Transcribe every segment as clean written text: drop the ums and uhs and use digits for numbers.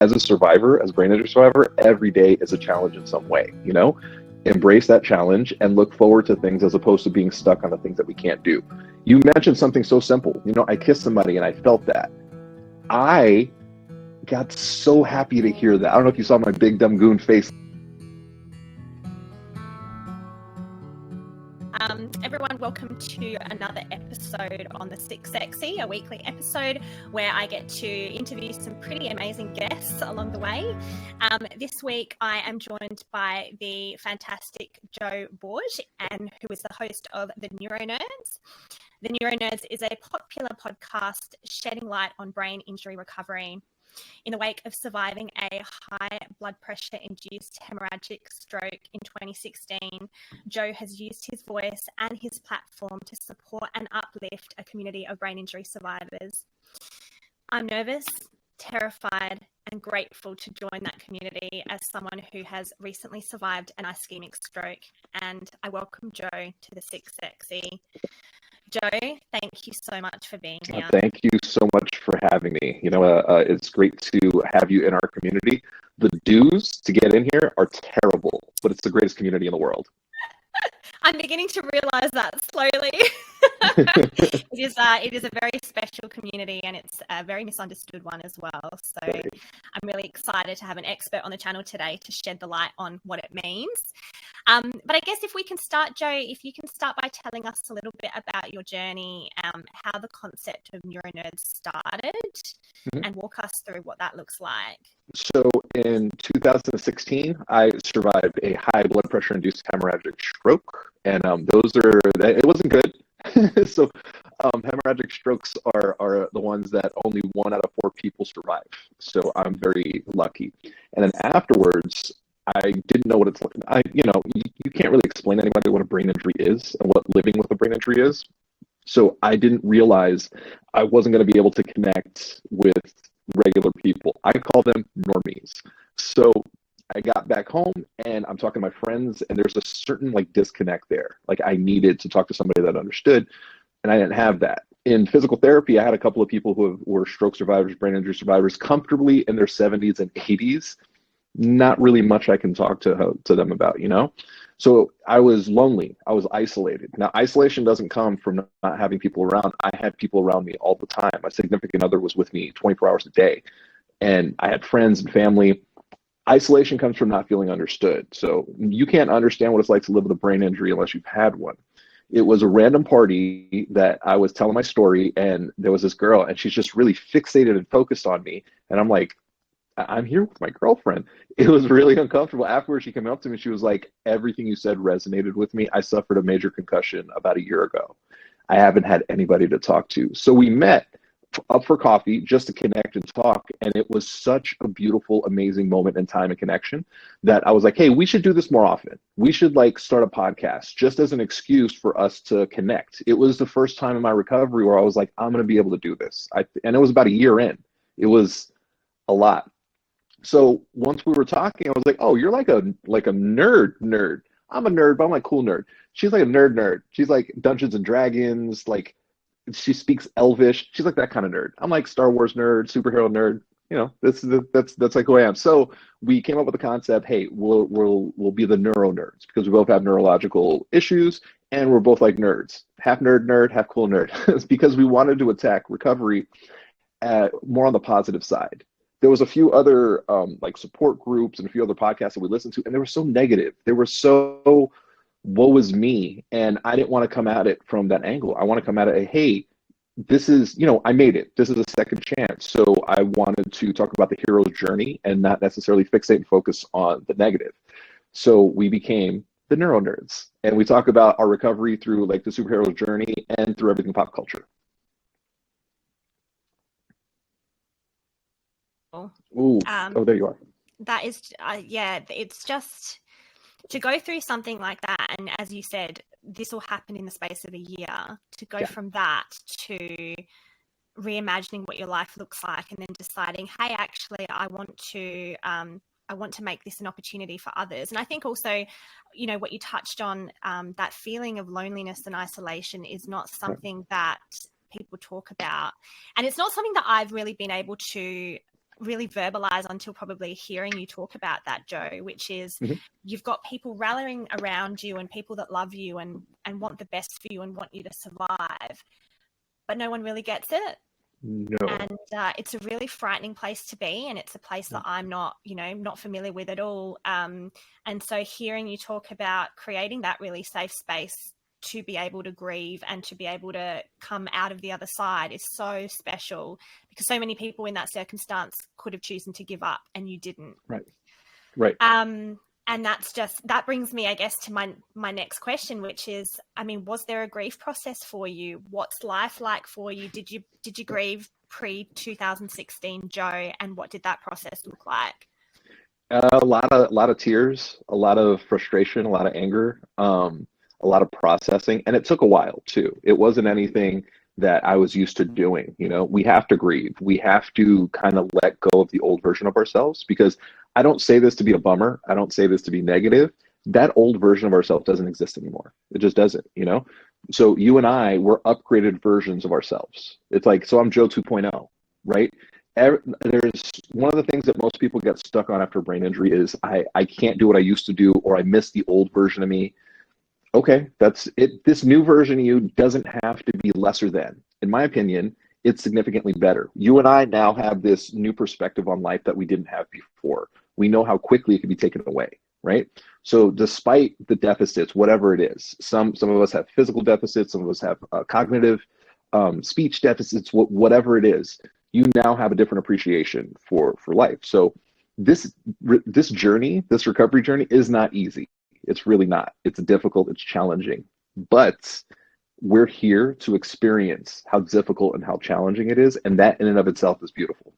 as a survivor, as a brain injury survivor, every day is a challenge in some way, you know? Embrace that challenge and look forward to things as opposed to being stuck on the things that we can't do. You mentioned something so simple. You know, I kissed somebody and I felt that. I got so happy to hear that. I don't know if you saw my big dumb goon face. Everyone, welcome to another episode on the Sick Sexy, a weekly episode where I get to interview some pretty amazing guests along the way. This week I am joined by the fantastic Jo Borge, and who is the host of The Neuronerds. The Neuronerds is a popular podcast shedding light on brain injury recovery. In the wake of surviving a high blood pressure-induced hemorrhagic stroke in 2016, Jo has used his voice and his platform to support and uplift a community of brain injury survivors. I'm nervous, terrified, and grateful to join that community as someone who has recently survived an ischemic stroke, and I welcome Jo to the Sick Sexy. Jo, thank you so much for being here. Thank you so much for having me. You know, it's great to have you in our community. The dues to get in here are terrible, but it's the greatest community in the world. I'm beginning to realize that slowly. It is a very special community, and it's a very misunderstood one as well. So I'm really excited to have an expert on the channel today to shed the light on what it means. But I guess if we can start, Jo, if you can start by telling us a little bit about your journey, how the concept of Neuronerds started, and walk us through what that looks like. So in 2016, I survived a high blood pressure-induced hemorrhagic stroke, and it wasn't good. So hemorrhagic strokes are the ones that only 1 out of 4 people survive. So I'm very lucky. And then afterwards, I didn't know what it's like. You can't really explain to anybody what a brain injury is and what living with a brain injury is. So I didn't realize I wasn't going to be able to connect with regular people. I call them normies. So I got back home and I'm talking to my friends, and there's a certain disconnect there. I needed to talk to somebody that understood, and I didn't have that. In physical therapy, I had a couple of people who were stroke survivors, brain injury survivors, comfortably in their 70s and 80s. Not really much I can talk to them about, you know? So I was lonely. I was isolated. Now, isolation doesn't come from not having people around. I had people around me all the time. My significant other was with me 24 hours a day. And I had friends and family. Isolation comes from not feeling understood. So you can't understand what it's like to live with a brain injury unless you've had one. It was a random party that I was telling my story, and there was this girl, and she's just really fixated and focused on me. And I'm like, I'm here with my girlfriend. It was really uncomfortable. Afterwards, she came up to me. She was like, everything you said resonated with me. I suffered a major concussion about a year ago. I haven't had anybody to talk to. So we met up for coffee just to connect and talk. And it was such a beautiful, amazing moment in time and connection that I was like, hey, we should do this more often. We should start a podcast just as an excuse for us to connect. It was the first time in my recovery where I was like, I'm going to be able to do this. And it was about a year in. It was a lot. So once we were talking, I was like, oh, you're like a nerd. I'm a nerd, but I'm cool nerd. She's like a nerd. She's like Dungeons and Dragons. She speaks Elvish. She's like that kind of nerd. I'm like Star Wars nerd, superhero nerd. You know, that's like who I am. So we came up with the concept, hey, we'll be the neuro nerds because we both have neurological issues and we're both like nerds. Half nerd, half cool nerd. It's because we wanted to attack recovery more on the positive side. There was a few other support groups and a few other podcasts that we listened to, and they were so negative. They were so, woe is me. And I didn't want to come at it from that angle. I want to come at it, hey, this is, I made it. This is a second chance. So I wanted to talk about the hero's journey and not necessarily fixate and focus on the negative. So we became the Neuro Nerds. And we talk about our recovery through the superhero's journey and through everything pop culture. Ooh. There you are. That is, it's just to go through something like that. And as you said, this will happen in the space of a year. To go from that to reimagining what your life looks like and then deciding, hey, actually, I want to make this an opportunity for others. And I think also, what you touched on, that feeling of loneliness and isolation is not something that people talk about. And it's not something that I've really been able to really verbalize until probably hearing you talk about that, Joe, which is you've got people rallying around you and people that love you and want the best for you and want you to survive, but no one really gets it. No. And it's a really frightening place to be, and it's a place that I'm not familiar with at all. And so hearing you talk about creating that really safe space to be able to grieve and to be able to come out of the other side is so special, because so many people in that circumstance could have chosen to give up and you didn't. Right. And that brings me, I guess, to my next question, which is, I mean, was there a grief process for you? What's life like for you? Did you grieve pre-2016, Joe? And what did that process look like? A lot of tears, a lot of frustration, a lot of anger, a lot of processing, and it took a while too. It wasn't anything that I was used to doing. You know, we have to grieve. We have to kind of let go of the old version of ourselves, because I don't say this to be a bummer. I don't say this to be negative. That old version of ourselves doesn't exist anymore. It just doesn't, you know? So you and I, we're upgraded versions of ourselves. It's like, so I'm Joe 2.0, right? There's one of the things that most people get stuck on after brain injury is I can't do what I used to do, or I miss the old version of me. Okay, that's it. This new version of you doesn't have to be lesser than. In my opinion, it's significantly better. You and I now have this new perspective on life that we didn't have before. We know how quickly it can be taken away, right? So despite the deficits, whatever it is, some of us have physical deficits, some of us have cognitive, speech deficits, whatever it is, you now have a different appreciation for life. So this journey, this recovery journey is not easy. It's really not. It's difficult, it's challenging, but we're here to experience how difficult and how challenging it is. And that in and of itself is beautiful.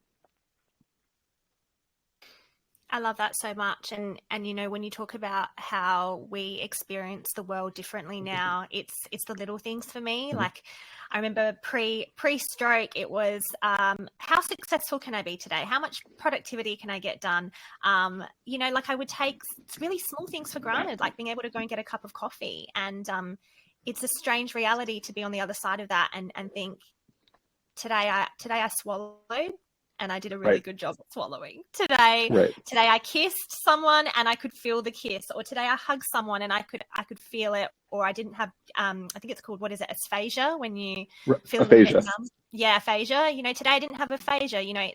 I love that so much. And you know, when you talk about how we experience the world differently now, it's the little things for me. Like I remember pre-stroke, it was how successful can I be today? How much productivity can I get done? You know, like I would take really small things for granted, like being able to go and get a cup of coffee. And it's a strange reality to be on the other side of that and think today I swallowed. And I did a really good job of swallowing. Today I kissed someone and I could feel the kiss, or today I hugged someone and I could feel it, or I didn't have I think it's called, what is it, aphasia, when you feel aphasia. Yeah, aphasia. You know, today I didn't have aphasia. You know,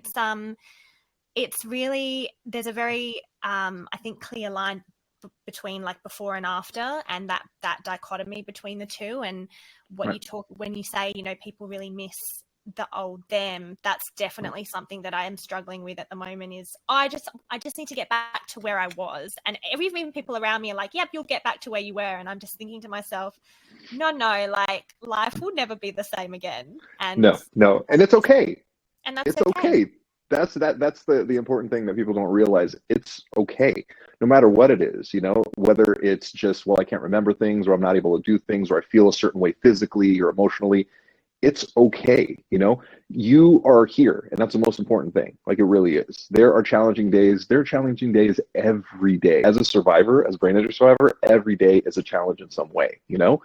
it's really, there's a very I think clear line between like before and after, and that dichotomy between the two. And what you talk when you say, you know, people really miss the old them, that's definitely something that I am struggling with at the moment. Is I just need to get back to where I was, and even people around me are like, yep, you'll get back to where you were, and I'm just thinking to myself, no, like life will never be the same again. And no, and it's okay, and that's it's okay. That's the important thing that people don't realize. It's okay, no matter what it is, you know, whether it's just, well, I can't remember things, or I'm not able to do things, or I feel a certain way physically or emotionally. It's okay, you know, you are here, and that's the most important thing. Like, it really is. There are challenging days. There are challenging days every day. As a survivor, as a brain injury survivor, every day is a challenge in some way, you know.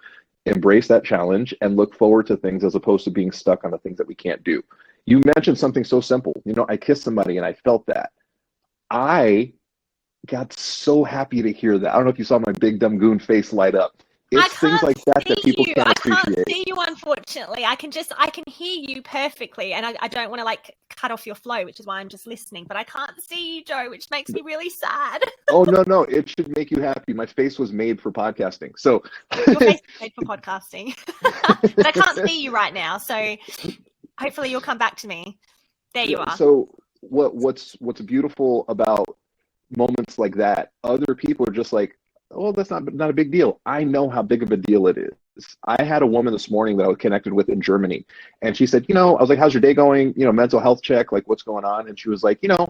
Embrace that challenge and look forward to things, as opposed to being stuck on the things that we can't do. You mentioned something so simple. You know, I kissed somebody and I felt that. I got so happy to hear that. I don't know if you saw my big dumb goon face light up. It's things like that people can't appreciate. I can't see you, unfortunately. I can hear you perfectly, and I don't want to like cut off your flow, which is why I'm just listening. But I can't see you, Joe, which makes me really sad. Oh no, it should make you happy. My face was made for podcasting, so your face is made for podcasting. But I can't see you right now, so hopefully you'll come back to me. There you are. So what's beautiful about moments like that? Other people are just like, oh, that's not a big deal. I know how big of a deal it is. I had a woman this morning that I was connected with in Germany, and she said, you know, I was like, how's your day going? You know, mental health check, like, what's going on? And she was like, you know,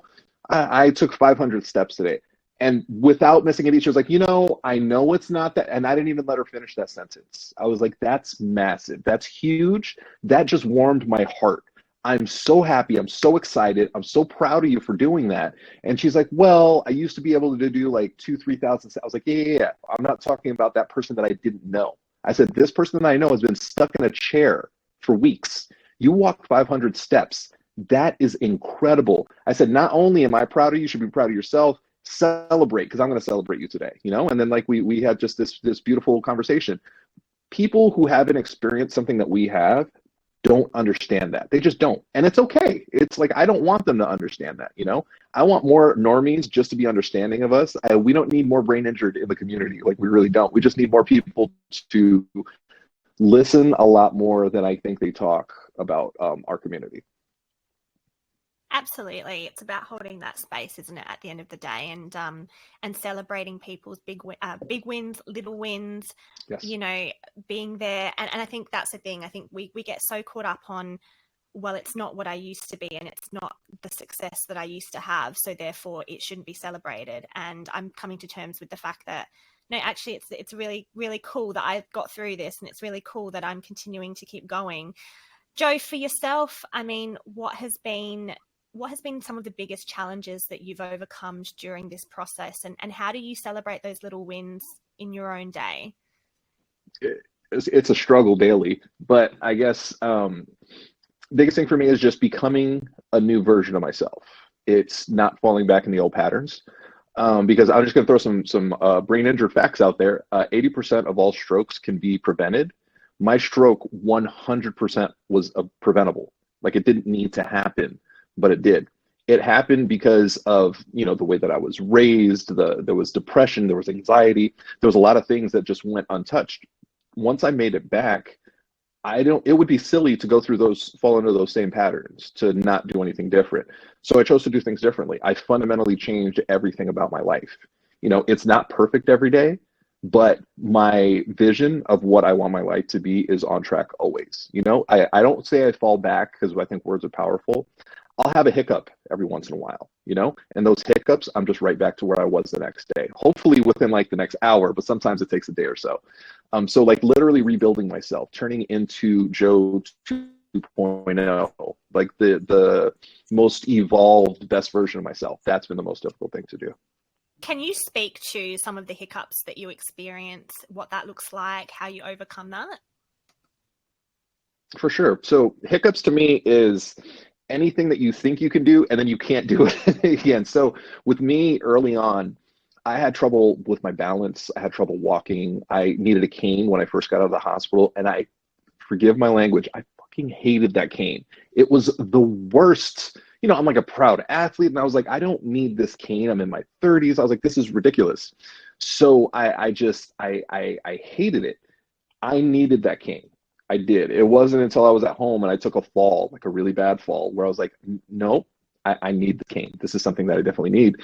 I took 500 steps today. And without missing a beat, she was like, you know, I know it's not that. And I didn't even let her finish that sentence. I was like, that's massive. That's huge. That just warmed my heart. I'm so happy. I'm so excited. I'm so proud of you for doing that. And she's like, well, I used to be able to do like 2,000-3,000. I was like, yeah. I'm not talking about that person that I didn't know. I said, this person that I know has been stuck in a chair for weeks. You walk 500 steps. That is incredible. I said, not only am I proud of you, you should be proud of yourself. Celebrate, because I'm going to celebrate you today, you know? And then like we had just this beautiful conversation. People who haven't experienced something that we have don't understand that. They just don't. And it's okay. It's like, I don't want them to understand that, you know? I want more normies just to be understanding of us. We don't need more brain injured in the community. Like, we really don't. We just need more people to listen a lot more than I think they talk about our community. Absolutely, it's about holding that space, isn't it? At the end of the day, and celebrating people's big wins, little wins. Yes. You know, being there, and I think that's the thing. I think we get so caught up on, well, it's not what I used to be, and it's not the success that I used to have, so therefore it shouldn't be celebrated. And I'm coming to terms with the fact that no, actually, it's really, really cool that I got through this, and it's really cool that I'm continuing to keep going. Joe, for yourself, I mean, what has been some of the biggest challenges that you've overcome during this process, and how do you celebrate those little wins in your own day? It's a struggle daily, but I guess biggest thing for me is just becoming a new version of myself. It's not falling back in the old patterns, because I'm just going to throw some brain injured facts out there. 80% of all strokes can be prevented. My stroke 100% was preventable. Like, it didn't need to happen, but it did. It happened because of, you know, the way that I was raised. There was depression, there was anxiety, there was a lot of things that just went untouched. Once I made it back, it would be silly to fall into those same patterns, to not do anything different. So I chose to do things differently. I fundamentally changed everything about my life. You know, it's not perfect every day, but my vision of what I want my life to be is on track always. You know, I don't say I fall back, because I think words are powerful. I'll have a hiccup every once in a while, you know, and those hiccups, I'm just right back to where I was the next day, hopefully within like the next hour, but sometimes it takes a day or so. So like literally rebuilding myself, turning into Joe 2.0, like the most evolved, best version of myself. That's been the most difficult thing to do. Can you speak to some of the hiccups that you experience, what that looks like, how you overcome that? For sure. So hiccups to me is anything that you think you can do and then you can't do it again. So with me early on, I had trouble with my balance. I had trouble walking. I needed a cane when I first got out of the hospital, and I, forgive my language, I fucking hated that cane. It was the worst. You know, I'm like a proud athlete, and I was like, I don't need this cane. I'm in my 30s. I was like, this is ridiculous. So I hated it. I needed that cane. I did. It wasn't until I was at home and I took a fall, like a really bad fall, where I was like, no, I need the cane. This is something that I definitely need.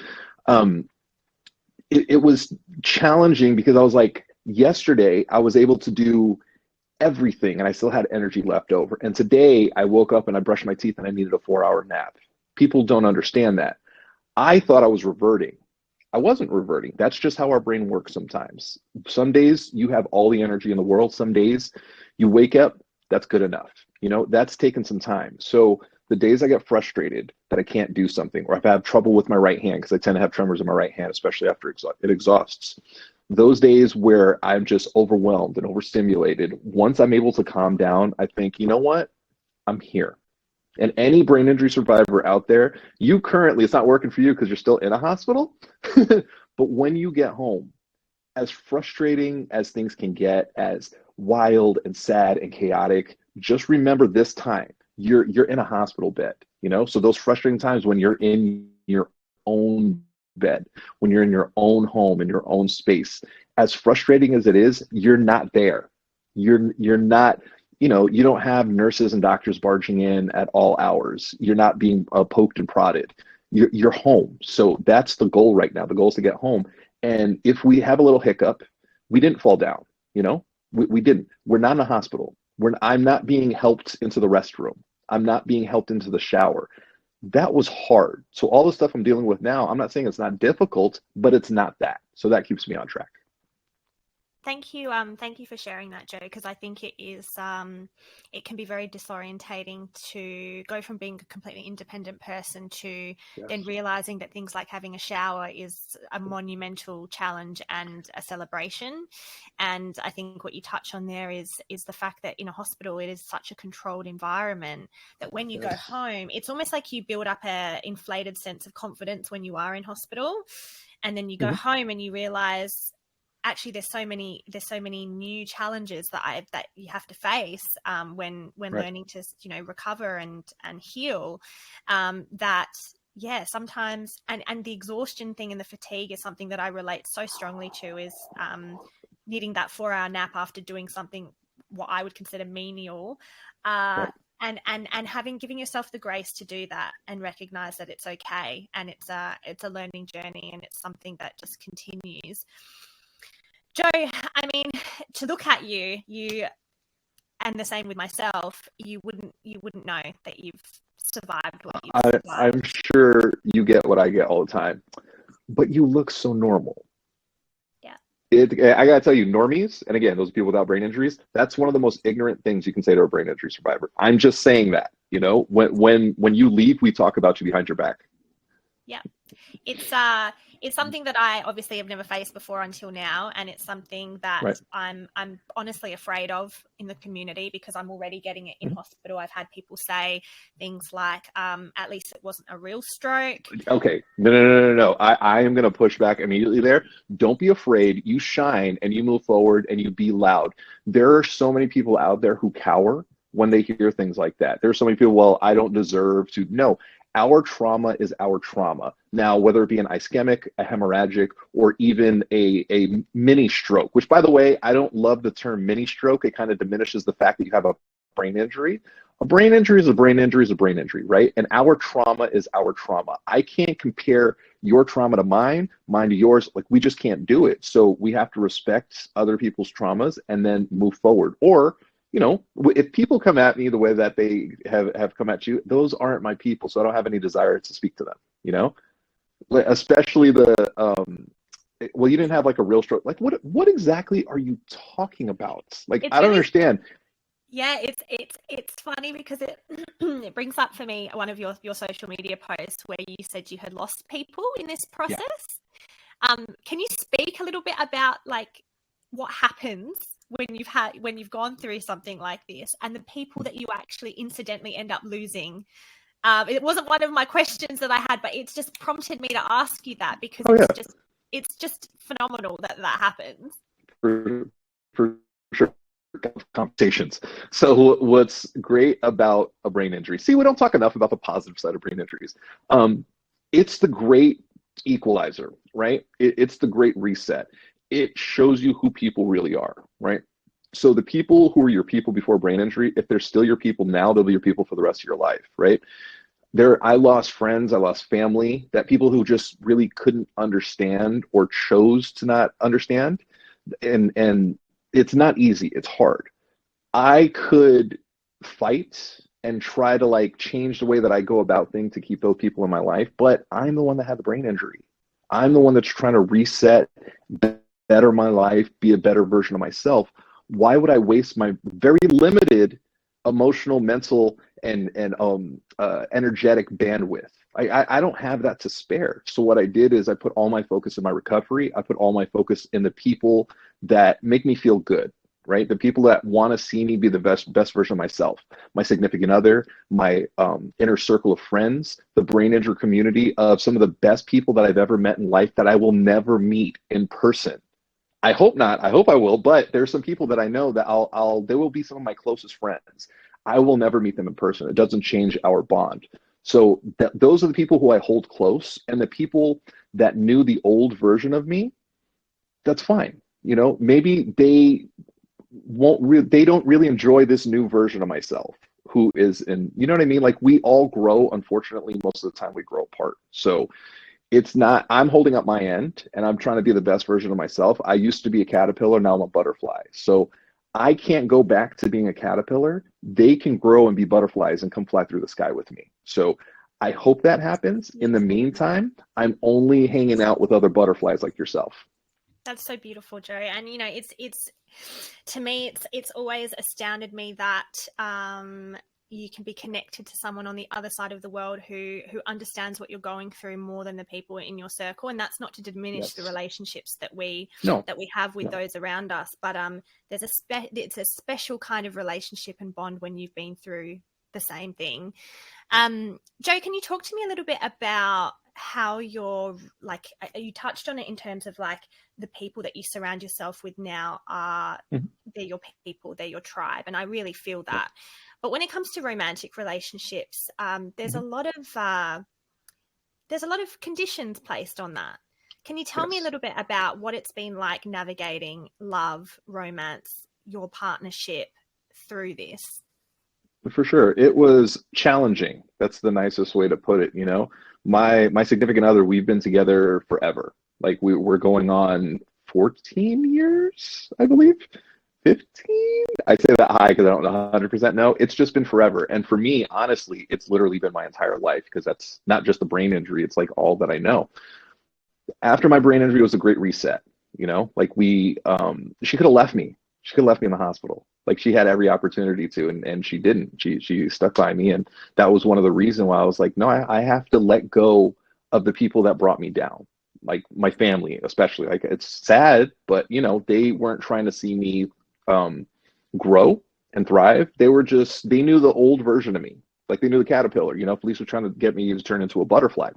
It was challenging because I was like, yesterday I was able to do everything and I still had energy left over. And today I woke up and I brushed my teeth and I needed a 4-hour nap. People don't understand that. I thought I was reverting. I wasn't reverting. That's just how our brain works sometimes. Some days you have all the energy in the world. Some days you wake up, that's good enough. You know, that's taken some time. So the days I get frustrated that I can't do something, or if I have trouble with my right hand, because I tend to have tremors in my right hand, especially after it exhausts, those days where I'm just overwhelmed and overstimulated, once I'm able to calm down, I think, you know what? I'm here. And any brain injury survivor out there, you currently, it's not working for you because you're still in a hospital, but when you get home, as frustrating as things can get, as wild and sad and chaotic, just remember this time, you're in a hospital bed, you know? So those frustrating times when you're in your own bed, when you're in your own home, in your own space, as frustrating as it is, you're not there. You're not, you know, you don't have nurses and doctors barging in at all hours. You're not being poked and prodded. You're home. So that's the goal right now. The goal is to get home. And if we have a little hiccup, we didn't fall down, you know, we didn't. We're not in a hospital. I'm not being helped into the restroom. I'm not being helped into the shower. That was hard. So all the stuff I'm dealing with now, I'm not saying it's not difficult, but it's not that. So that keeps me on track. Thank you for sharing that, Joe, because I think it is, it can be very disorientating to go from being a completely independent person to then Yes. realizing that things like having a shower is a monumental challenge and a celebration. And I think what you touch on there is the fact that in a hospital, it is such a controlled environment that when you go Yes. home, it's almost like you build up a inflated sense of confidence when you are in hospital. And then you go Mhm. home and you realize actually there's so many new challenges that you have to face when Right. learning to recover and heal, that sometimes, and the exhaustion thing and the fatigue is something that I relate so strongly to, is needing that 4-hour nap after doing something what I would consider menial, Right. and giving yourself the grace to do that and recognize that it's okay, and it's a learning journey, and it's something that just continues. Joe, I mean, to look at you, and the same with myself, you wouldn't know that you've survived what you've I'm survived. sure you get what I get all the time, but you look so normal. Yeah. I gotta tell you, normies, and again, those people without brain injuries, that's one of the most ignorant things you can say to a brain injury survivor. I'm just saying that, when you leave, we talk about you behind your back. Yeah. It's something that I obviously have never faced before until now, and it's something that Right. I'm honestly afraid of in the community, because I'm already getting it in hospital. I've had people say things like, at least it wasn't a real stroke. Okay. No. I am gonna push back immediately there. Don't be afraid. You shine and you move forward and you be loud. There are so many people out there who cower when they hear things like that. There's so many people, well, I don't deserve to. No, our trauma is our trauma. Now, whether it be an ischemic, a hemorrhagic, or even a mini stroke, which, by the way, I don't love the term mini stroke. It kind of diminishes the fact that you have a brain injury. A brain injury is a brain injury is a brain injury, right? And our trauma is our trauma. I can't compare your trauma to mine to yours. Like, we just can't do it. So we have to respect other people's traumas and then move forward. Or, if people come at me the way that they have come at you, those aren't my people. So I don't have any desire to speak to them, especially well, you didn't have like a real stroke. Like, what exactly are you talking about? Like, It's I don't really, understand. yeah, it's funny because it it brings up for me one of your social media posts where you said you had lost people in this Yeah. process. Can you speak a little bit about like what happens when you've gone through something like this, and the people that you actually incidentally end up losing? It wasn't one of my questions that I had, but it's just prompted me to ask you that, because Oh, yeah. it's just phenomenal that happens. For sure. Conversations. So what's great about a brain injury? See, we don't talk enough about the positive side of brain injuries. It's the great equalizer, right? It's the great reset. It shows you who people really are, right? So the people who were your people before brain injury, if they're still your people now, they'll be your people for the rest of your life, right? I lost friends, I lost family, that people who just really couldn't understand or chose to not understand. And it's not easy, it's hard. I could fight and try to like change the way that I go about things to keep those people in my life, but I'm the one that had the brain injury. I'm the one that's trying to reset, better my life, be a better version of myself. Why would I waste my very limited emotional, mental, and energetic bandwidth? I don't have that to spare. So what I did is I put all my focus in my recovery. I put all my focus in the people that make me feel good, right? The people that want to see me be the best version of myself, my significant other, my inner circle of friends, the brain injury community of some of the best people that I've ever met in life that I will never meet in person. I hope not. I hope I will, but there's some people that I know that they will be some of my closest friends. I will never meet them in person. It doesn't change our bond. So those are the people who I hold close, and the people that knew the old version of me, that's fine. Maybe they don't really enjoy this new version of myself who is in, you know what I mean? Like, we all grow, unfortunately, most of the time we grow apart. So it's not, I'm holding up my end and I'm trying to be the best version of myself. I used to be a caterpillar, now I'm a butterfly. So I can't go back to being a caterpillar. They can grow and be butterflies and come fly through the sky with me. So I hope that happens. In the meantime, I'm only hanging out with other butterflies like yourself. That's so beautiful, Joe. And it's to me, it's always astounded me that you can be connected to someone on the other side of the world who understands what you're going through more than the people in your circle. And that's not to diminish the relationships that we have with those around us, but it's a special kind of relationship and bond when you've been through the same thing. Joe, can you talk to me a little bit about how you're, like, you touched on it in terms of like the people that you surround yourself with now are they're your people, they're your tribe, and I really feel that. But when it comes to romantic relationships, there's a lot of conditions placed on that. Can you tell me a little bit about what it's been like navigating love, romance, your partnership through this? For sure. It was challenging. That's the nicest way to put it. My significant other, we've been together forever. Like we're going on 14 years, I believe. 15? I say that high because I don't 100% know. It's just been forever. And for me, honestly, it's literally been my entire life, because that's not just the brain injury. It's like all that I know. After my brain injury was a great reset. Like she could have left me. She could have left me in the hospital. Like she had every opportunity to, and she didn't. She stuck by me. And that was one of the reasons why I was like, no, I have to let go of the people that brought me down. Like my family, especially. Like it's sad, but they weren't trying to see me grow and thrive. They knew the old version of me. Like they knew the caterpillar. Police were trying to get me to turn into a butterfly.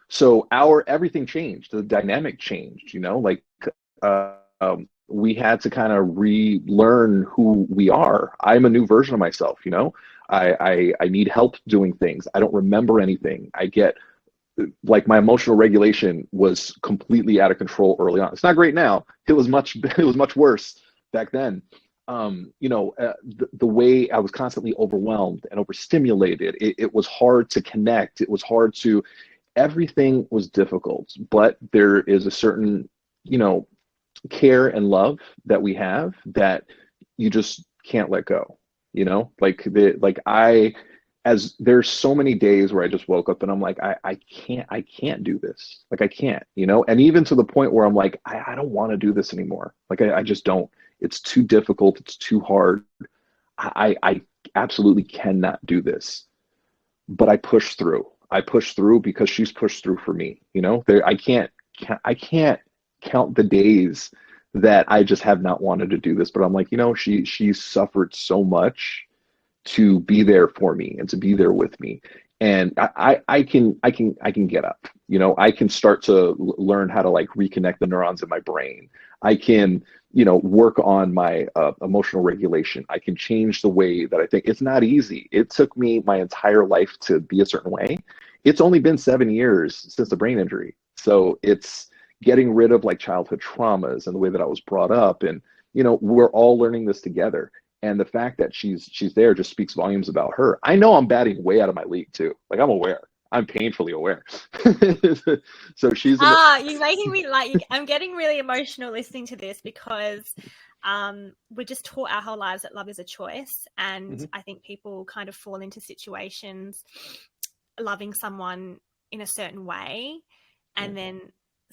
So everything changed. The dynamic changed. We had to kind of relearn who we are. I'm a new version of myself. I need help doing things. I don't remember anything. I get, like, my emotional regulation was completely out of control early on. It's not great now. It was much worse back then. The way I was constantly overwhelmed and overstimulated, it was hard to connect. It was hard to, everything was difficult, but there is a certain, care and love that we have that you just can't let go. As there's so many days where I just woke up and I'm like, I can't do this. Like I can't, and even to the point where I'm like, I don't want to do this anymore. Like I just don't. It's too difficult. It's too hard. I absolutely cannot do this. But I push through. I push through because she's pushed through for me. I can't count the days that I just have not wanted to do this. But I'm like, she suffered so much to be there for me and to be there with me. And I can get up. I can start to learn how to like reconnect the neurons in my brain. I can, work on my emotional regulation. I can change the way that I think. It's not easy. It took me my entire life to be a certain way. It's only been 7 years since the brain injury. So it's getting rid of like childhood traumas and the way that I was brought up. And, we're all learning this together. And the fact that she's there just speaks volumes about her. I know I'm batting way out of my league too. Like I'm aware. I'm painfully aware. So she's you're making me I'm getting really emotional listening to this, because we're just taught our whole lives that love is a choice. And I think people kind of fall into situations loving someone in a certain way, and then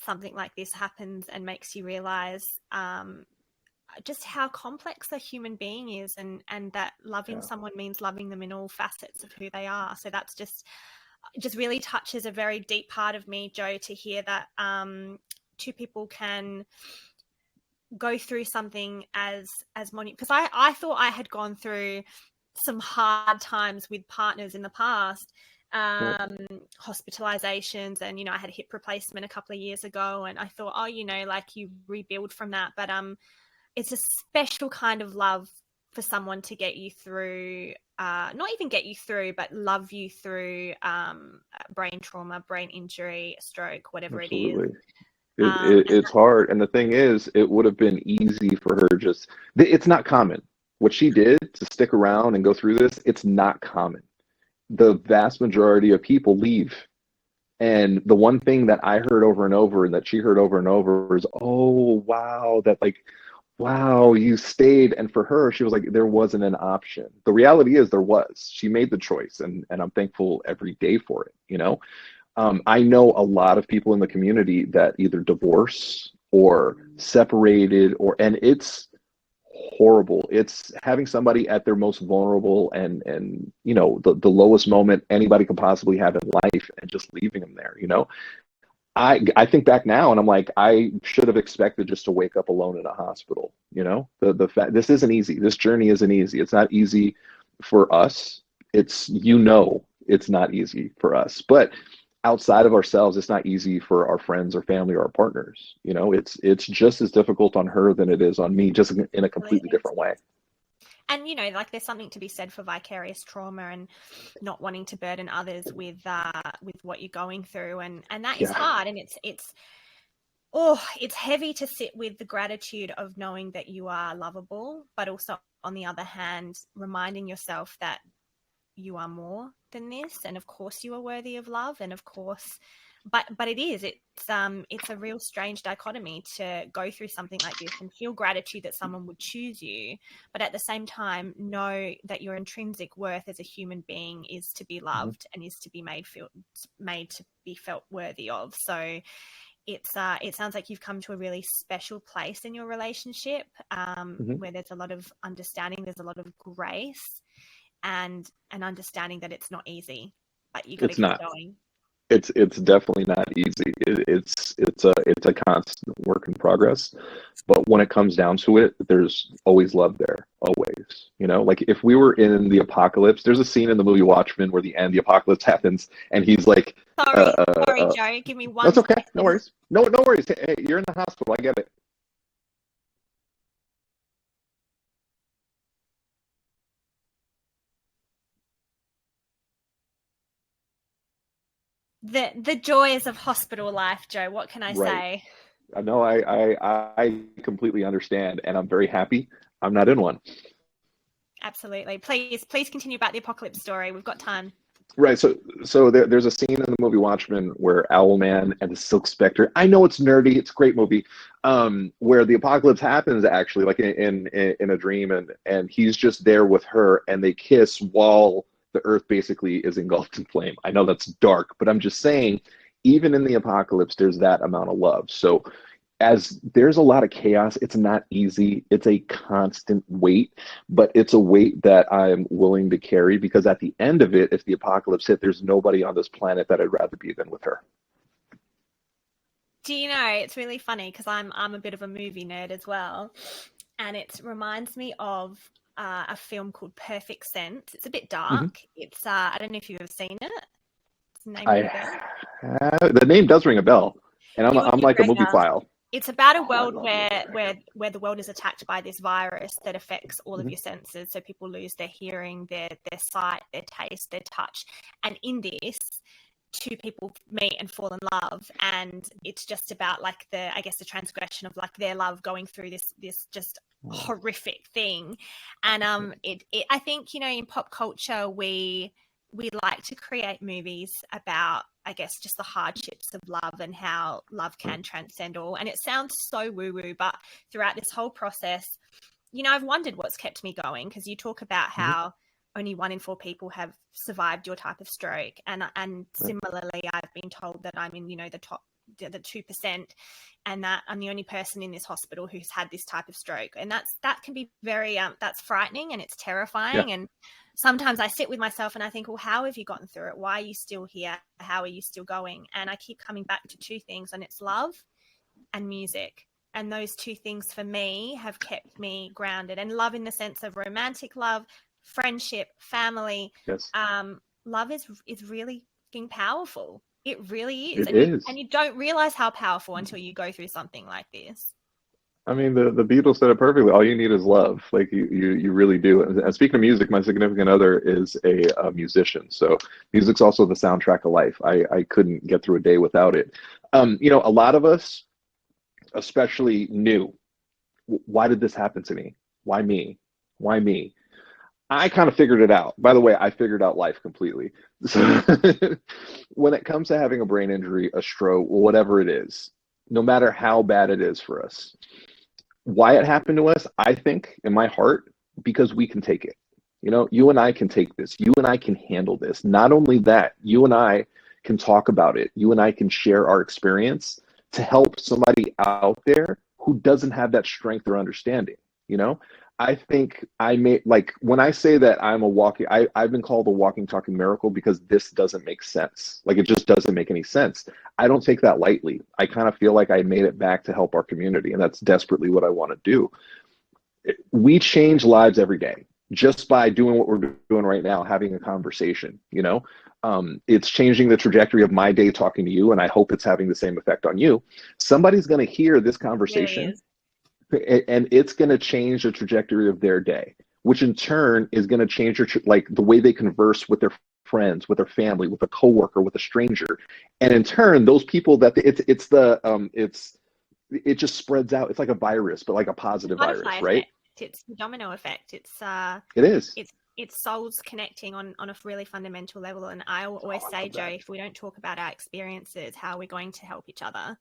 something like this happens and makes you realize just how complex a human being is, and that loving someone means loving them in all facets of who they are. So that's just really touches a very deep part of me, Joe, to hear that two people can go through something as because I thought I had gone through some hard times with partners in the past, hospitalizations, and I had a hip replacement a couple of years ago, and I thought, like you rebuild from that. But it's a special kind of love for someone to get you through, not even get you through, but love you through brain trauma, brain injury, stroke, whatever Absolutely. it is. It's hard. And the thing is, it would have been easy for her it's not common. What she did to stick around and go through this, it's not common. The vast majority of people leave. And the one thing that I heard over and over, and that she heard over and over, is, oh, wow, wow, you stayed. And for her, she was like, there wasn't an option. The reality is there was. She made the choice, and I'm thankful every day for it. I know a lot of people in the community that either divorce or separated, and it's horrible. It's having somebody at their most vulnerable and the lowest moment anybody could possibly have in life, and just leaving them there. I think back now and I'm like, I should have expected just to wake up alone in a hospital. The fact, this isn't easy. This journey isn't easy. It's not easy for us. It's not easy for us, but outside of ourselves, it's not easy for our friends or family or our partners. It's just as difficult on her than it is on me, just in a completely different way. And like there's something to be said for vicarious trauma and not wanting to burden others with what you're going through, and that is hard, and it's heavy to sit with the gratitude of knowing that you are lovable, but also on the other hand reminding yourself that you are more than this, and of course you are worthy of love, and of course but it's a real strange dichotomy to go through something like this and feel gratitude that someone would choose you, but at the same time know that your intrinsic worth as a human being is to be loved and is to be made to be felt worthy of. So it sounds like you've come to a really special place in your relationship, where there's a lot of understanding, there's a lot of grace, and an understanding that it's not easy, but you got to keep going. It's definitely not easy. It's a constant work in progress, but when it comes down to it, there's always love there, always. Like if we were in the apocalypse, there's a scene in the movie Watchmen where the apocalypse happens, and he's like, "Sorry, Joe, give me one." That's okay. Second. No worries. No worries. Hey, you're in the hospital. I get it. The joys of hospital life, Joe. What can I say? No, I completely understand, and I'm very happy I'm not in one. Absolutely. Please continue about the apocalypse story. We've got time. Right. So there's a scene in the movie Watchmen where Owlman and the Silk Spectre. I know it's nerdy. It's a great movie. Where the apocalypse happens actually, like in a dream, and he's just there with her, and they kiss while the earth basically is engulfed in flame. I know that's dark, but I'm just saying, even in the apocalypse, there's that amount of love. So as there's a lot of chaos, it's not easy. It's a constant weight, but it's a weight that I'm willing to carry, because at the end of it, if the apocalypse hit, there's nobody on this planet that I'd rather be than with her. Do you know, it's really funny because I'm a bit of a movie nerd as well, and it reminds me of a film called Perfect Sense. It's a bit dark. It's I don't know if you've ever seen it. The name does ring a bell, and I'm like a movie file. It's about a world where the world is attacked by this virus that affects all of your senses. So people lose their hearing, their sight, their taste, their touch. And in this, two people meet and fall in love, and it's just about like the transgression of like their love going through this just horrific thing. And I think in pop culture we like to create movies about, I guess, just the hardships of love and how love can transcend all. And it sounds so woo-woo, but throughout this whole process, I've wondered what's kept me going, because you talk about how only 1 in 4 people have survived your type of stroke. And similarly, I've been told that I'm in, the top, the 2%, and that I'm the only person in this hospital who's had this type of stroke. And that can be very, that's frightening, and it's terrifying. Yeah. And sometimes I sit with myself and I think, well, how have you gotten through it? Why are you still here? How are you still going? And I keep coming back to 2 things, and it's love and music. And those 2 things for me have kept me grounded. And love in the sense of romantic love, friendship, family. Yes. Love is really fucking powerful. It really is. It is. And you don't realize how powerful until you go through something like this. I mean, the Beatles said it perfectly. All you need is love. Like you really do. And speaking of music, my significant other is a musician. So music's also the soundtrack of life. I couldn't get through a day without it. A lot of us, especially new, why did this happen to me? Why me? Why me? I kind of figured it out. By the way, I figured out life completely. So when it comes to having a brain injury, a stroke, whatever it is, no matter how bad it is for us, why it happened to us, I think in my heart, because we can take it. You and I can take this. You and I can handle this. Not only that, you and I can talk about it. You and I can share our experience to help somebody out there who doesn't have that strength or understanding, you know? I think I may, like, when I say that I'm a walking, I've been called a walking, talking miracle because this doesn't make sense. Like, it just doesn't make any sense. I don't take that lightly. I kind of feel like I made it back to help our community, and that's desperately what I want to do. We change lives every day just by doing what we're doing right now, having a conversation, you know? It's changing the trajectory of my day talking to you, and I hope it's having the same effect on you. Somebody's going to hear this conversation, and it's going to change the trajectory of their day, which in turn is going to change like the way they converse with their friends, with their family, with a coworker, with a stranger, and in turn, those people that it just spreads out. It's like a virus, but like a positive virus, right? It's the domino effect. It is. It's souls connecting on a really fundamental level. And I always say, Joe, if we don't talk about our experiences, how are we going to help each other?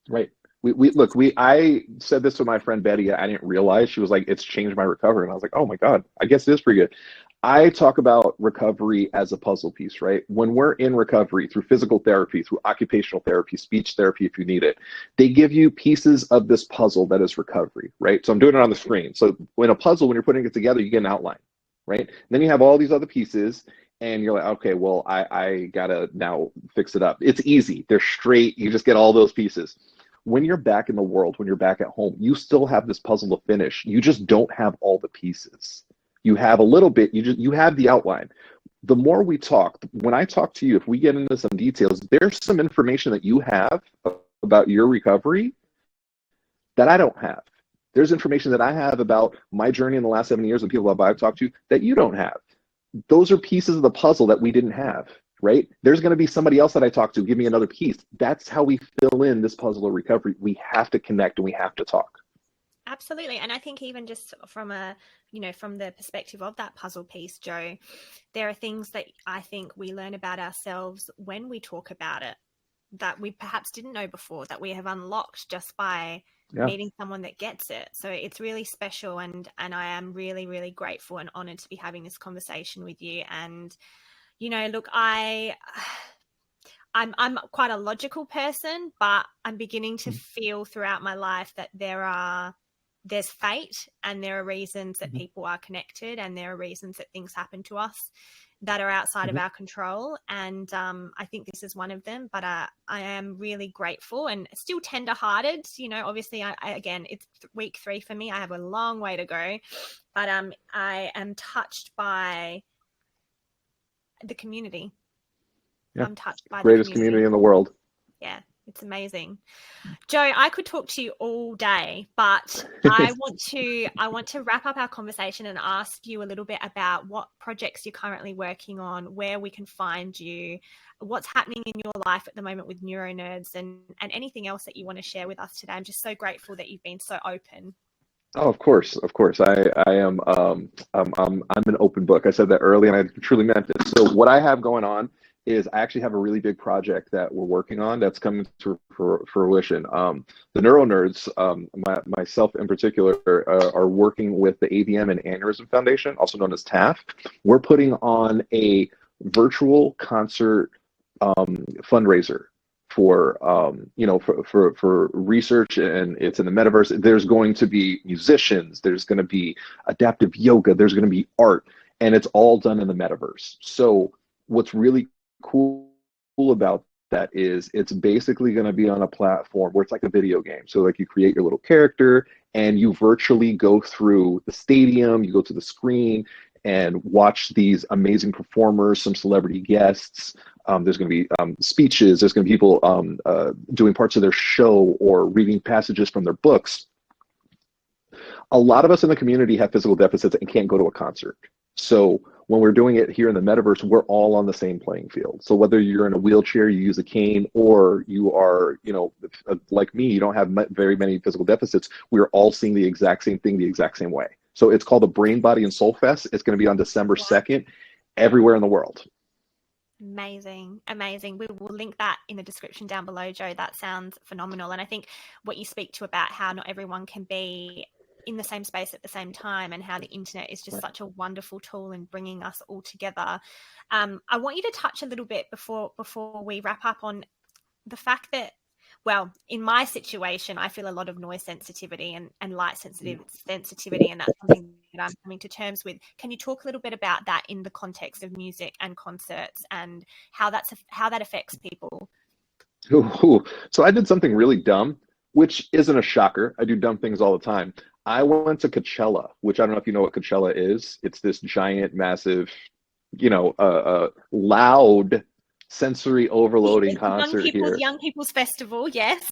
Right. I said this to my friend Betty. I didn't realize. She was like, it's changed my recovery. And I was like, oh my God, I guess it is pretty good. I talk about recovery as a puzzle piece, right? When we're in recovery through physical therapy, through occupational therapy, speech therapy, if you need it, they give you pieces of this puzzle that is recovery, right? So I'm doing it on the screen. So when a puzzle, when you're putting it together, you get an outline, right? And then you have all these other pieces and you're like, okay, well, I gotta now fix it up. It's easy. They're straight. You just get all those pieces. When you're back in the world, when you're back at home, you still have this puzzle to finish. You just don't have all the pieces. You have a little bit, you have the outline. The more we talk, when I talk to you, if we get into some details, there's some information that you have about your recovery that I don't have. There's information that I have about my journey in the last 7 years and people that I've talked to that you don't have. Those are pieces of the puzzle that we didn't have, right? There's going to be somebody else that I talk to, give me another piece. That's how we fill in this puzzle of recovery. We have to connect and we have to talk. Absolutely. And I think even just from from the perspective of that puzzle piece, Joe, there are things that I think we learn about ourselves when we talk about it that we perhaps didn't know before, that we have unlocked just by meeting someone that gets it. So it's really special. And I am really, really grateful and honored to be having this conversation with you. And, look, I'm quite a logical person, but I'm beginning to feel throughout my life that there's fate and there are reasons that people are connected and there are reasons that things happen to us that are outside of our control. And I think this is one of them, but I am really grateful and still tender-hearted. Obviously, again, it's week 3 for me. I have a long way to go, but I am touched by the community. Yeah. I'm touched by greatest community in the world. Yeah. It's amazing. Joe, I could talk to you all day, but I want to wrap up our conversation and ask you a little bit about what projects you're currently working on, where we can find you, what's happening in your life at the moment with NeuroNerds, and anything else that you want to share with us today. I'm just so grateful that you've been so open. Oh, of course. I am. I'm an open book. I said that early, and I truly meant it. So what I have going on is I actually have a really big project that we're working on that's coming to fruition. The NeuroNerds, myself in particular, are working with the AVM and Aneurysm Foundation, also known as TAF. We're putting on a virtual concert fundraiser for research, and it's in the metaverse. There's going to be musicians, there's going to be adaptive yoga, there's going to be art, and it's all done in the metaverse. So what's really cool about that is it's basically going to be on a platform where it's like a video game. So like you create your little character and you virtually go through the stadium, you go to the screen and watch these amazing performers, some celebrity guests. There's going to be speeches, there's going to be people doing parts of their show or reading passages from their books. A lot of us in the community have physical deficits and can't go to a concert. So when we're doing it here in the metaverse, we're all on the same playing field. So whether you're in a wheelchair, you use a cane, or you are, like me, you don't have very many physical deficits, we're all seeing the exact same thing the exact same way. So it's called the Brain, Body, and Soul Fest. It's going to be on December 2nd, everywhere in the world. Amazing. We will link that in the description down below, Joe. That sounds phenomenal. And I think what you speak to about how not everyone can be in the same space at the same time, and how the internet is just such a wonderful tool in bringing us all together. I want you to touch a little bit before we wrap up on the fact that well, in my situation, I feel a lot of noise sensitivity and light sensitivity, and that's something that I'm coming to terms with. Can you talk a little bit about that in the context of music and concerts and how that affects people? Ooh. So I did something really dumb, which isn't a shocker. I do dumb things all the time. I went to Coachella, which I don't know if you know what Coachella is. It's this giant, massive, loud, sensory overloading concert here. Young people's festival, yes.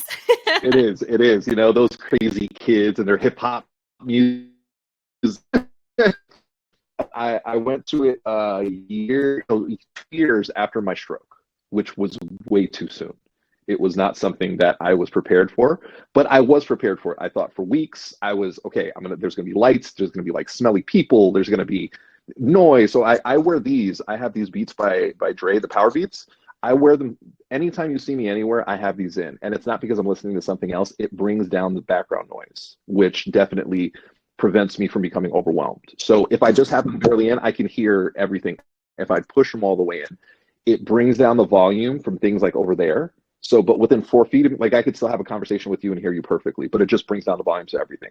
It is. It is. Those crazy kids and their hip hop music. I went to it 2 years after my stroke, which was way too soon. It was not something that I was prepared for, but I was prepared for it. I thought for weeks, I was, okay, there's going to be lights, there's going to be like smelly people, there's going to be noise. So I wear these. I have these Beats by Dre, the Power Beats. I wear them anytime you see me anywhere. I have these in, and it's not because I'm listening to something else. It brings down the background noise, which definitely prevents me from becoming overwhelmed. So if I just have them barely in, I can hear everything. If I push them all the way in, it brings down the volume from things like over there. So, but within 4 feet, like I could still have a conversation with you and hear you perfectly, but it just brings down the volume to everything.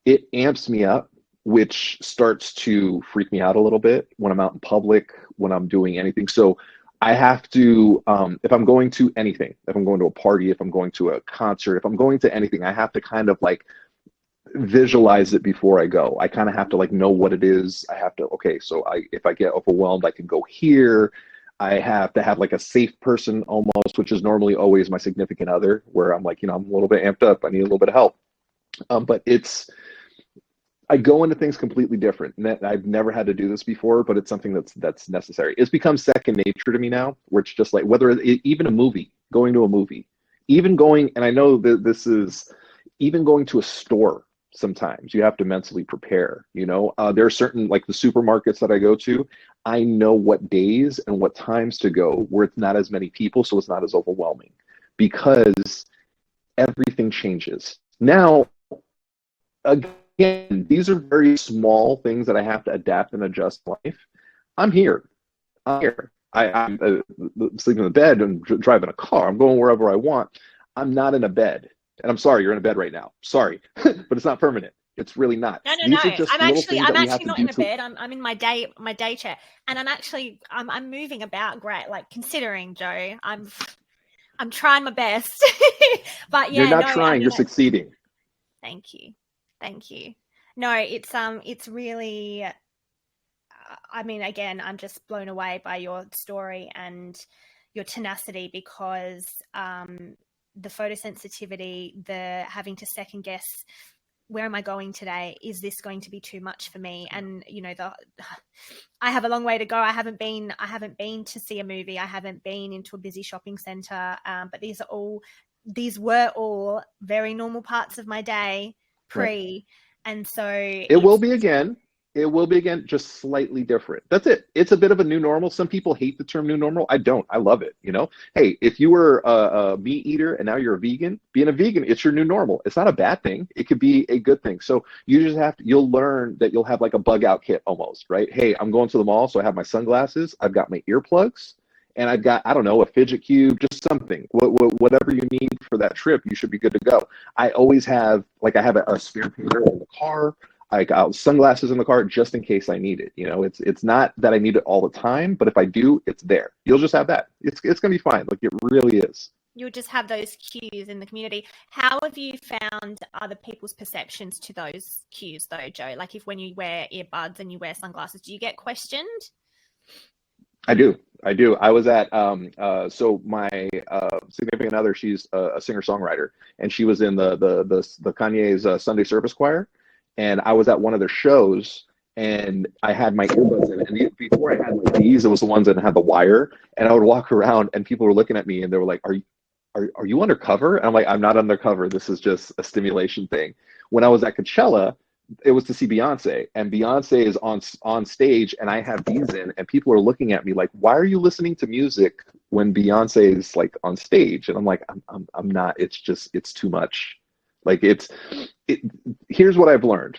It amps me up, which starts to freak me out a little bit when I'm out in public, when I'm doing anything. So I have to, if I'm going to anything, if I'm going to a party, if I'm going to a concert, if I'm going to anything, I have to kind of like visualize it before I go. I kind of have to like know what it is. I have to, okay, so if I get overwhelmed, I can go here. I have to have like a safe person almost, which is normally always my significant other, where I'm like, I'm a little bit amped up. I need a little bit of help. But I go into things completely different. And I've never had to do this before, but it's something that's necessary. It's become second nature to me now, where it's just like, even a movie, going to a movie, even going, and I know that this is, even going to a store, sometimes you have to mentally prepare. There are certain, like the supermarkets that I go to, I know what days and what times to go where it's not as many people, so it's not as overwhelming, because everything changes. Now, again, these are very small things that I have to adapt and adjust in life. I'm here. I'm sleeping in the bed and driving a car. I'm going wherever I want. I'm not in a bed. And I'm sorry, you're in a bed right now. Sorry, but it's not permanent. It's really not. No. I'm actually not in a bed. I'm in my day chair, and I'm moving about great. Like, considering, Joe, I'm trying my best. But yeah, you're not trying. You're succeeding. Thank you. No, it's really. Again, I'm just blown away by your story and your tenacity, because the photosensitivity, the having to second guess, where am I going today? Is this going to be too much for me? And I have a long way to go. I haven't been to see a movie. I haven't been into a busy shopping center. But these were all very normal parts of my day pre. Right. And so it will be again. It will be again, just slightly different. That's it. It's a bit of a new normal. Some people hate the term new normal. I don't. I love it. Hey, if you were a meat eater and now you're a vegan, being a vegan, it's your new normal. It's not a bad thing. It could be a good thing. So you'll learn that you'll have like a bug out kit almost, right? Hey, I'm going to the mall, so I have my sunglasses, I've got my earplugs, and I've got, I don't know, a fidget cube, just something. Whatever you need for that trip, you should be good to go. I always have, like, I have a spare pair in the car. I got sunglasses in the car just in case I need it. It's not that I need it all the time, but if I do, it's there. You'll just have that. It's gonna be fine. Like, it really is. You'll just have those cues in the community. How have you found other people's perceptions to those cues, though, Joe? Like, when you wear earbuds and you wear sunglasses, do you get questioned? I do. I was at so my significant other, she's a singer-songwriter, and she was in the Kanye's Sunday Service Choir. And I was at one of their shows, and I had my earbuds in. And before I had like these, it was the ones that had the wire. And I would walk around, and people were looking at me, and they were like, "Are you undercover?" And I'm like, "I'm not undercover. This is just a stimulation thing." When I was at Coachella, it was to see Beyonce, and Beyonce is on stage, and I have these in, and people are looking at me like, "Why are you listening to music when Beyonce is like on stage?" And I'm like, "I'm not. It's too much." Like, here's what I've learned.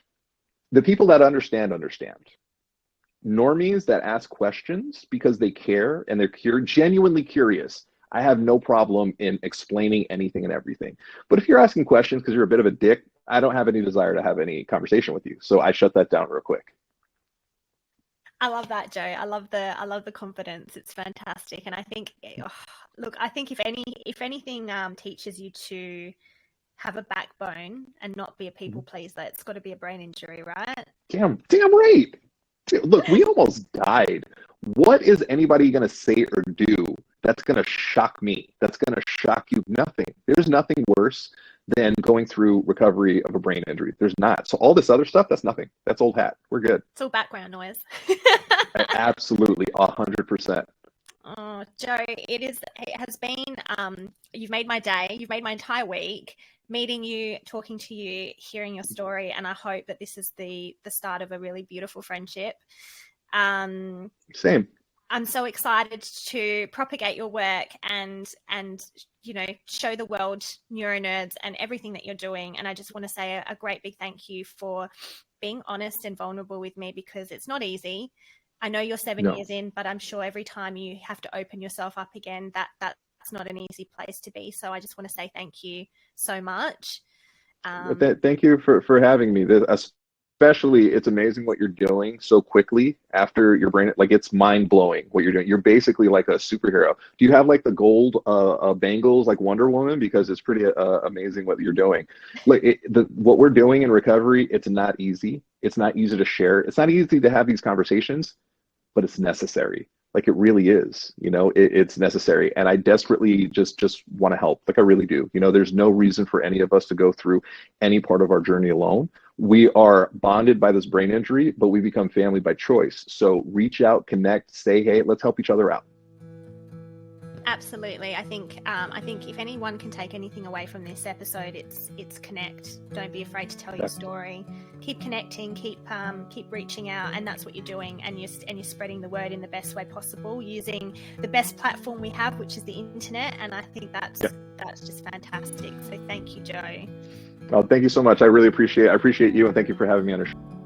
The people that understand. Normies that ask questions because they care and they're genuinely curious. I have no problem in explaining anything and everything. But if you're asking questions because you're a bit of a dick, I don't have any desire to have any conversation with you. So I shut that down real quick. I love that, Joe. I love the confidence. It's fantastic. And I think, look, I think if anything teaches you to have a backbone and not be a people pleaser, it's got to be a brain injury, right? Damn right. Look, we almost died. What is anybody going to say or do that's going to shock me? That's going to shock you? Nothing. There's nothing worse than going through recovery of a brain injury. There's not. So all this other stuff, that's nothing. That's old hat. We're good. It's all background noise. Absolutely, 100%. Oh, Joe, it has been, you've made my day. You've made my entire week. Meeting you, talking to you, hearing your story, and I hope that this is the start of a really beautiful friendship. Same. I'm so excited to propagate your work and show the world neuronerds and everything that you're doing. And I just want to say a great big thank you for being honest and vulnerable with me, because it's not easy. I know you're 7 years in, but I'm sure every time you have to open yourself up again, that's not an easy place to be. So I just want to say thank you so much. Thank you for having me. Especially, it's amazing what you're doing so quickly after your brain. Like, it's mind blowing what you're doing. You're basically like a superhero. Do you have like the gold bangles like Wonder Woman? Because it's pretty amazing what you're doing. Like what we're doing in recovery, it's not easy. It's not easy to share. It's not easy to have these conversations, but it's necessary. Like, it really is, it's necessary. And I desperately just want to help. Like, I really do. There's no reason for any of us to go through any part of our journey alone. We are bonded by this brain injury, but we become family by choice. So reach out, connect, say, hey, let's help each other out. Absolutely. I think if anyone can take anything away from this episode, it's connect. Don't be afraid to tell your story. Keep connecting, keep reaching out, and that's what you're doing. And you're spreading the word in the best way possible, using the best platform we have, which is the internet. And I think that's just fantastic. So thank you, Joe. Well, thank you so much. I really appreciate you, and thank you for having me on your show.